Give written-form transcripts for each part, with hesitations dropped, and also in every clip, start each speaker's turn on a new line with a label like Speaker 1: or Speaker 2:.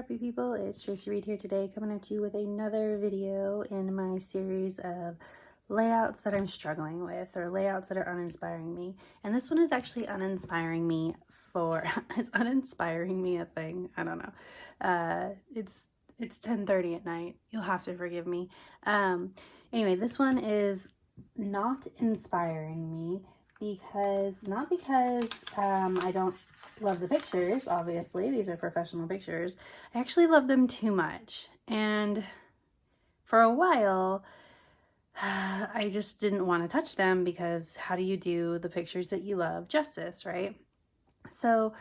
Speaker 1: happy people, it's Tracy Reed here today, coming at you with another video in my series of layouts that I'm struggling with, or layouts that are uninspiring me. And this one is actually uninspiring me for, is uninspiring me a thing? I don't know. It's 10:30 at night. You'll have to forgive me. Anyway, this one is not inspiring me not because I don't love the pictures. Obviously, these are professional pictures. I actually love them too much, and for a while I just didn't want to touch them, because how do you do the pictures that you love justice, right? So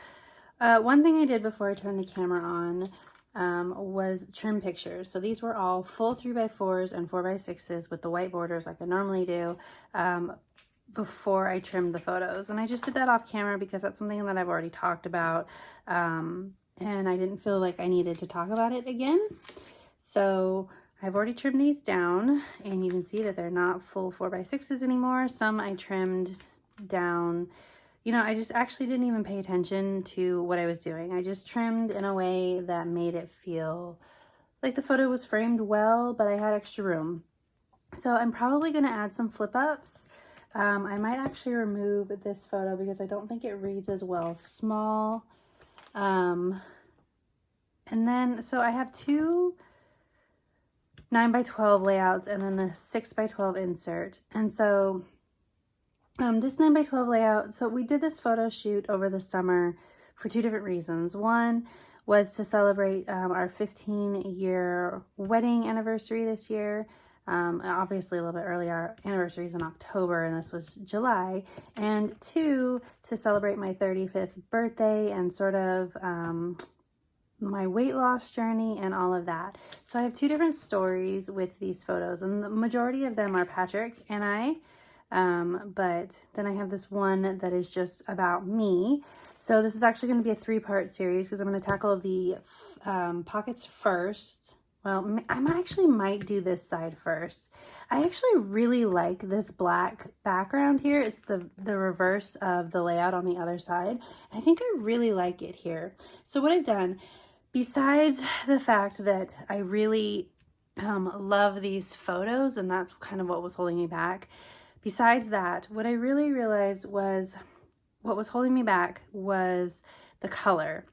Speaker 1: one thing I did before I turned the camera on was trim pictures. So these were all full 3x4s and 4x6s with the white borders like I normally do, before I trimmed the photos. And I just did that off camera because that's something that I've already talked about, and I didn't feel like I needed to talk about it again. So I've already trimmed these down, and you can see that they're not full 4x6s anymore. Some I trimmed down. You know, I just actually didn't even pay attention to what I was doing. I just trimmed in a way that made it feel like the photo was framed well, but I had extra room. So I'm probably going to add some flip ups. I might actually remove this photo because I don't think it reads as well small. And then, so I have two 9x12 layouts and then the 6x12 insert. And so this 9x12 layout, so we did this photo shoot over the summer for two different reasons. One was to celebrate our 15-year wedding anniversary this year. Obviously a little bit early. Our anniversary is in October and this was July. And two, to celebrate my 35th birthday and sort of my weight loss journey and all of that. So I have two different stories with these photos, and the majority of them are Patrick and I. But then I have this one that is just about me. So this is actually going to be a 3-part series because I'm going to tackle the pockets first. Well, I actually might do this side first. I actually really like this black background here. It's the reverse of the layout on the other side. I think I really like it here. So what I've done, besides the fact that I really love these photos, and that's kind of what was holding me back, besides that, what I really realized was what was holding me back was the color.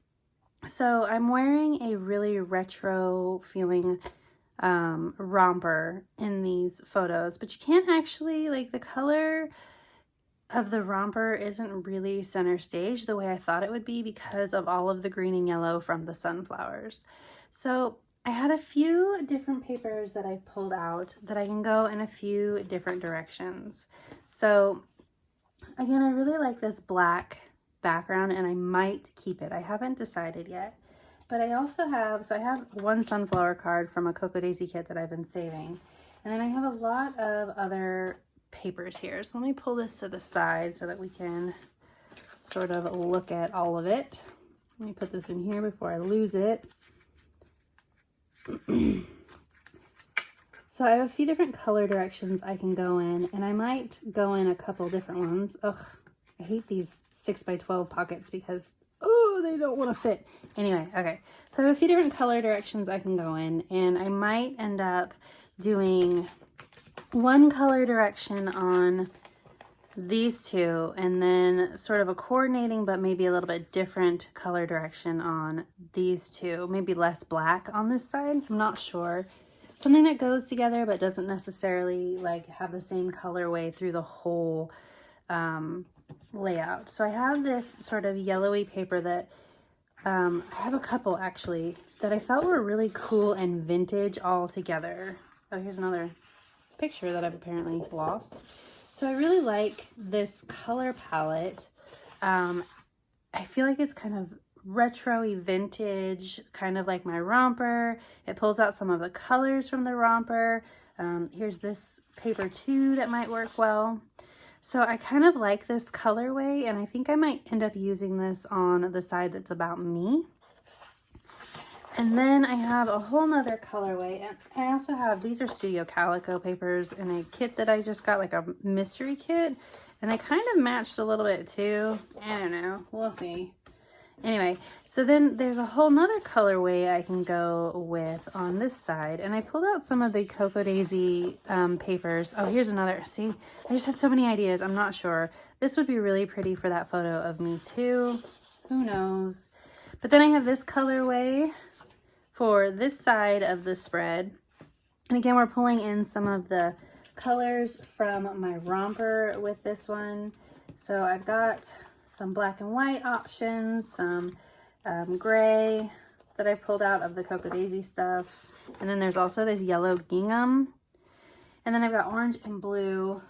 Speaker 1: So I'm wearing a really retro feeling romper in these photos, but you can't actually, like, the color of the romper isn't really center stage the way I thought it would be because of all of the green and yellow from the sunflowers. So I had a few different papers that I pulled out that I can go in a few different directions. So again, I really like this black background and I might keep it. I haven't decided yet. But I also have, so I have one sunflower card from a Cocoa Daisy kit that I've been saving. And then I have a lot of other papers here. So let me pull this to the side so that we can sort of look at all of it. Let me put this in here before I lose it. So I have a few different color directions I can go in, and I might go in a couple different ones. Ugh, I hate these 6x12 pockets because, oh, they don't want to fit. Anyway, okay. So I have a few different color directions I can go in, and I might end up doing one color direction on these two, and then sort of a coordinating but maybe a little bit different color direction on these two. Maybe less black on this side. I'm not sure. Something that goes together but doesn't necessarily like have the same colorway through the whole layout. So I have this sort of yellowy paper that I have a couple actually that I felt were really cool and vintage all together. Oh, here's another picture that I've apparently lost. So I really like this color palette. I feel like it's kind of retro-y vintage, kind of like my romper. It pulls out some of the colors from the romper. Here's this paper too that might work well. So I kind of like this colorway, and I think I might end up using this on the side that's about me. And then I have a whole nother colorway, and I also have, these are Studio Calico papers in a kit that I just got, like a mystery kit, and they kind of matched a little bit too. I don't know, we'll see. Anyway, so then there's a whole nother colorway I can go with on this side. And I pulled out some of the Cocoa Daisy papers. Oh, here's another. See, I just had so many ideas. I'm not sure. This would be really pretty for that photo of me too. Who knows? But then I have this colorway for this side of the spread. And again, we're pulling in some of the colors from my romper with this one. So I've got some black and white options, some gray that I pulled out of the Cocoa Daisy stuff. And then there's also this yellow gingham. And then I've got orange and blue.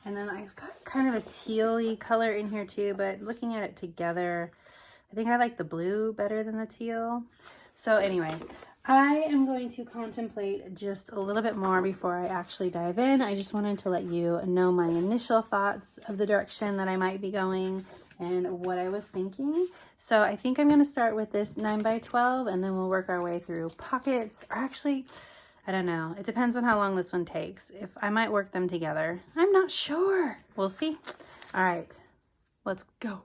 Speaker 1: And then I've got kind of a teal-y color in here too, but looking at it together, I think I like the blue better than the teal. So anyway, I am going to contemplate just a little bit more before I actually dive in. I just wanted to let you know my initial thoughts of the direction that I might be going and what I was thinking. So I think I'm going to start with this 9x12 and then we'll work our way through pockets. Or actually, I don't know. It depends on how long this one takes. If I might work them together. I'm not sure. We'll see. All right, let's go.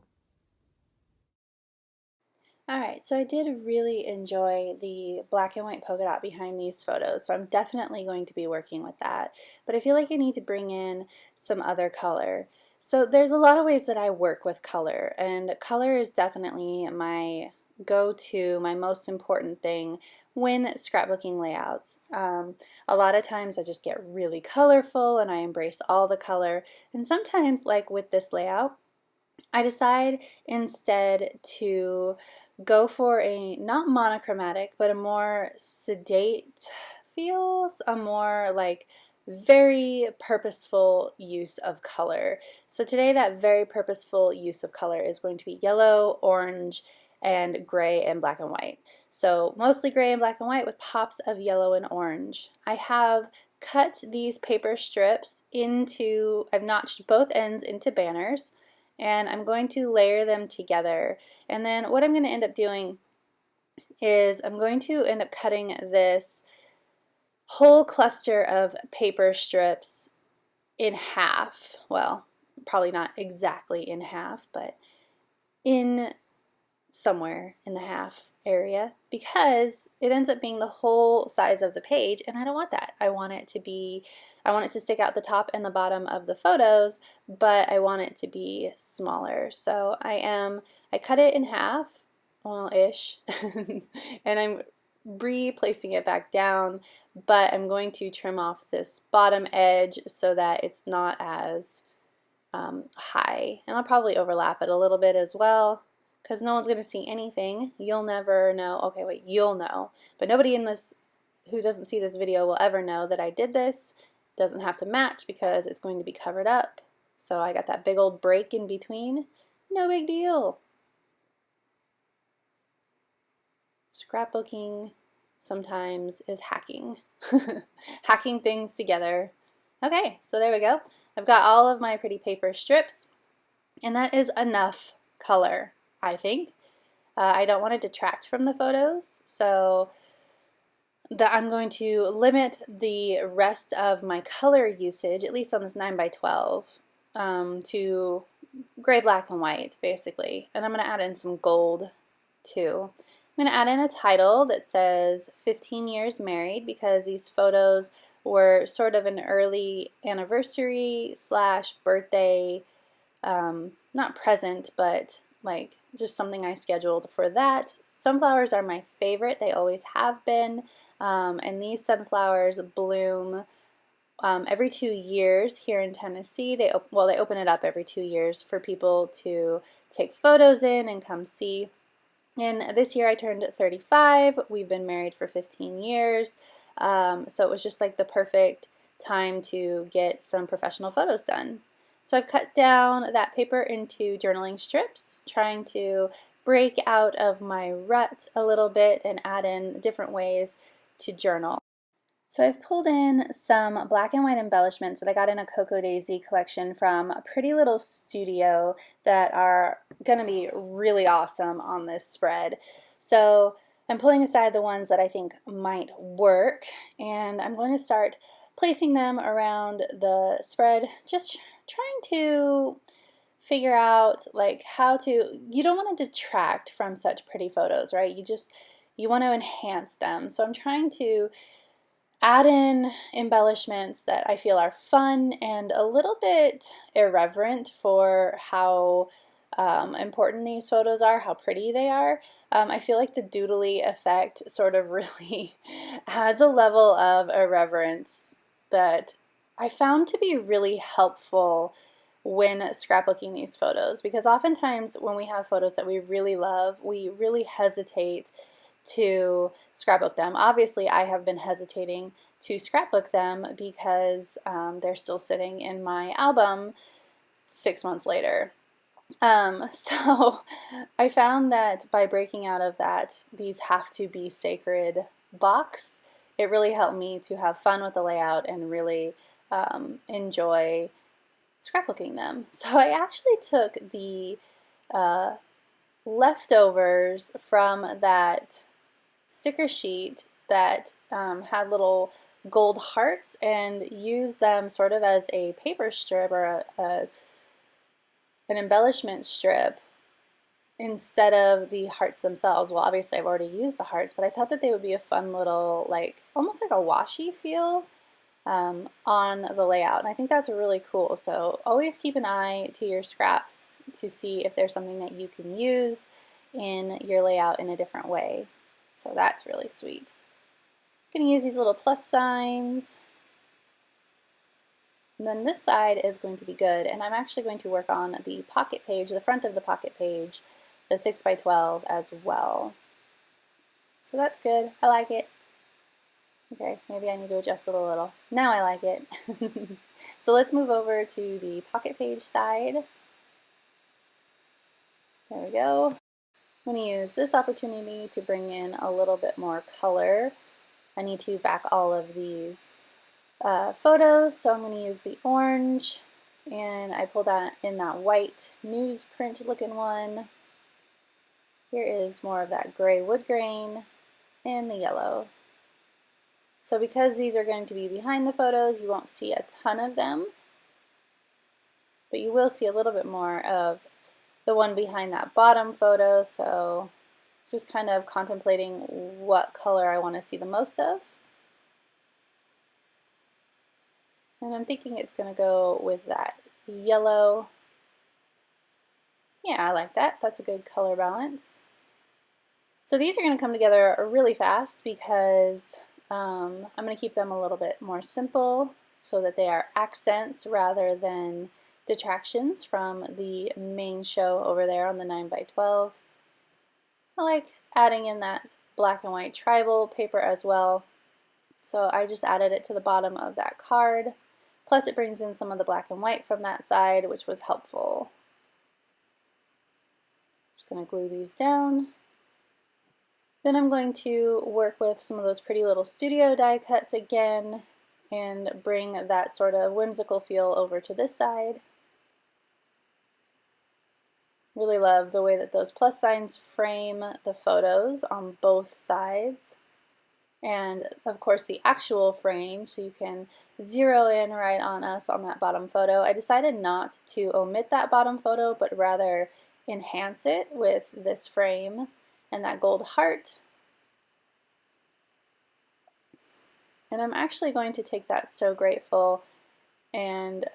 Speaker 1: All right, so I did really enjoy the black and white polka dot behind these photos, so I'm definitely going to be working with that. But I feel like I need to bring in some other color. So there's a lot of ways that I work with color, and color is definitely my go-to, my most important thing when scrapbooking layouts. A lot of times I just get really colorful and I embrace all the color, and sometimes, like with this layout, I decide instead to go for a not monochromatic but a more sedate feels, a more like very purposeful use of color. So today that very purposeful use of color is going to be yellow, orange, and gray and black and white. So mostly gray and black and white with pops of yellow and orange. I have cut these paper strips into, I've notched both ends into banners, and I'm going to layer them together. And then what I'm going to end up doing is I'm going to end up cutting this whole cluster of paper strips in half. Well, probably not exactly in half, but in somewhere in the half area, because it ends up being the whole size of the page, and I don't want that. I want it to stick out the top and the bottom of the photos, but I want it to be smaller. So I cut it in half, well, ish, and I'm replacing it back down, but I'm going to trim off this bottom edge so that it's not as high, and I'll probably overlap it a little bit as well, because no one's going to see anything. You'll never know. Okay, wait, you'll know. But nobody in this who doesn't see this video will ever know that I did this. It doesn't have to match because it's going to be covered up. So I got that big old break in between. No big deal. Scrapbooking sometimes is hacking. Hacking things together. Okay, so there we go. I've got all of my pretty paper strips, and that is enough color, I think. I don't want to detract from the photos, so I'm going to limit the rest of my color usage, at least on this 9x12, to gray, black, and white, basically. And I'm going to add in some gold, too. I'm going to add in a title that says 15 years married, because these photos were sort of an early anniversary / birthday, not present, but like just something I scheduled for that. Sunflowers are my favorite. They always have been. And these sunflowers bloom every 2 years here in Tennessee. They open it up every 2 years for people to take photos in and come see. And this year I turned 35. We've been married for 15 years. So it was just like the perfect time to get some professional photos done. So I've cut down that paper into journaling strips, trying to break out of my rut a little bit and add in different ways to journal. So I've pulled in some black and white embellishments that I got in a Cocoa Daisy collection from a Pretty Little Studio that are going to be really awesome on this spread. So I'm pulling aside the ones that I think might work, and I'm going to start placing them around the spread, just trying to figure out like how to, you don't want to detract from such pretty photos, right? You want to enhance them. So I'm trying to add in embellishments that I feel are fun and a little bit irreverent for how important these photos are, how pretty they are. I feel like the doodly effect sort of really adds a level of irreverence that I found to be really helpful when scrapbooking these photos, because oftentimes when we have photos that we really love, we really hesitate to scrapbook them. Obviously, I have been hesitating to scrapbook them because they're still sitting in my album 6 months later. So I found that by breaking out of that these have to be sacred box, it really helped me to have fun with the layout and really enjoy scrapbooking them. So I actually took the leftovers from that sticker sheet that had little gold hearts and used them sort of as a paper strip or an embellishment strip instead of the hearts themselves. Well, obviously I've already used the hearts, but I thought that they would be a fun little, like, almost like a washi feel on the layout. And I think that's really cool. So always keep an eye to your scraps to see if there's something that you can use in your layout in a different way. So that's really sweet. I'm going to use these little plus signs. And then this side is going to be good, and I'm actually going to work on the pocket page, the front of the pocket page, the 6x12 as well. So that's good. I like it. Okay, maybe I need to adjust it a little. Now I like it. So let's move over to the pocket page side. There we go. I'm going to use this opportunity to bring in a little bit more color. I need to back all of these photos, so I'm going to use the orange, and I pulled out in that white newsprint looking one. Here is more of that gray wood grain and the yellow. So because these are going to be behind the photos, you won't see a ton of them, but you will see a little bit more of the one behind that bottom photo, so just kind of contemplating what color I want to see the most of. And I'm thinking it's going to go with that yellow. Yeah, I like that. That's a good color balance. So these are going to come together really fast because I'm going to keep them a little bit more simple so that they are accents rather than detractions from the main show over there on the 9x12. I like adding in that black and white tribal paper as well. So I just added it to the bottom of that card. Plus it brings in some of the black and white from that side, which was helpful. Just going to glue these down. Then I'm going to work with some of those pretty little studio die cuts again and bring that sort of whimsical feel over to this side. Really love the way that those plus signs frame the photos on both sides. And of course the actual frame, so you can zero in right on us on that bottom photo. I decided not to omit that bottom photo, but rather enhance it with this frame and that gold heart. And I'm actually going to take that So Grateful and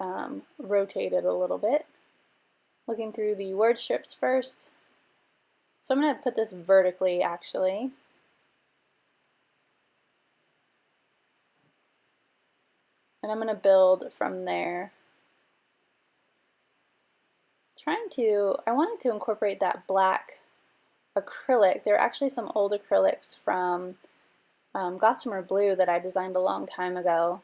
Speaker 1: rotate it a little bit, looking through the word strips first. So I'm going to put this vertically actually. And I'm going to build from there. I wanted to incorporate that black acrylic. There are actually some old acrylics from Gossamer Blue that I designed a long time ago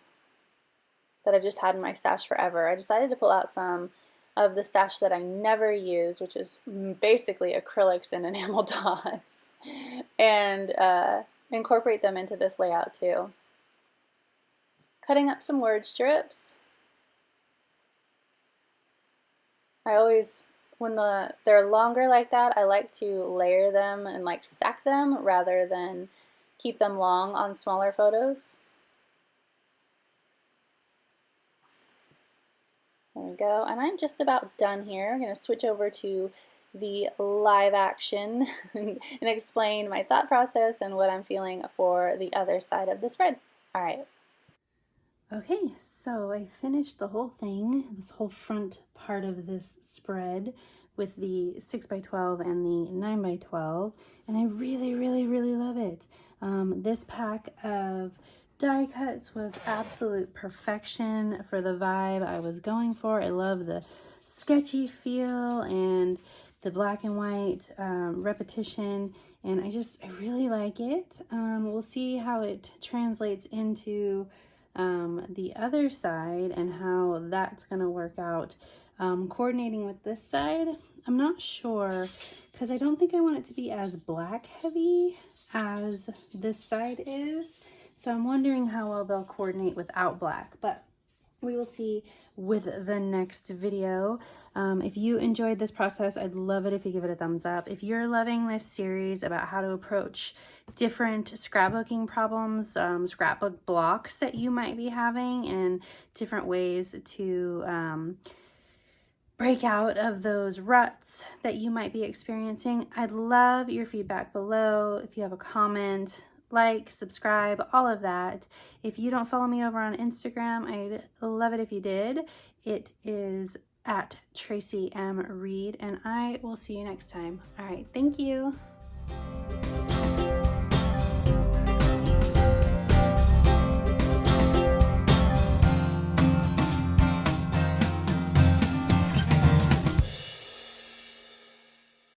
Speaker 1: that I've just had in my stash forever. I decided to pull out some of the stash that I never use, which is basically acrylics and enamel dots, and incorporate them into this layout too. Cutting up some word strips. I always, when they're longer like that, I like to layer them and like stack them rather than keep them long on smaller photos. There we go. And I'm just about done here. I'm going to switch over to the live action and explain my thought process and what I'm feeling for the other side of the spread. All right. Okay, so I finished the whole thing, this whole front part of this spread with the 6x12 and the 9x12, and I really, really, really love it. This pack of die cuts was absolute perfection for the vibe I was going for. I love the sketchy feel and the black and white repetition, and I really like it. We'll see how it translates into the other side and how that's going to work out. Coordinating with this side, I'm not sure because I don't think I want it to be as black heavy as this side is. So I'm wondering how well they'll coordinate without black, but we will see with the next video. If you enjoyed this process, I'd love it if you give it a thumbs up. If you're loving this series about how to approach different scrapbooking problems, scrapbook blocks that you might be having, and different ways to break out of those ruts that you might be experiencing, I'd love your feedback below. If you have a comment, like, subscribe, all of that. If you don't follow me over on Instagram, I'd love it if you did. It is at Tracy M. Reed, and I will see you next time. All right, thank you.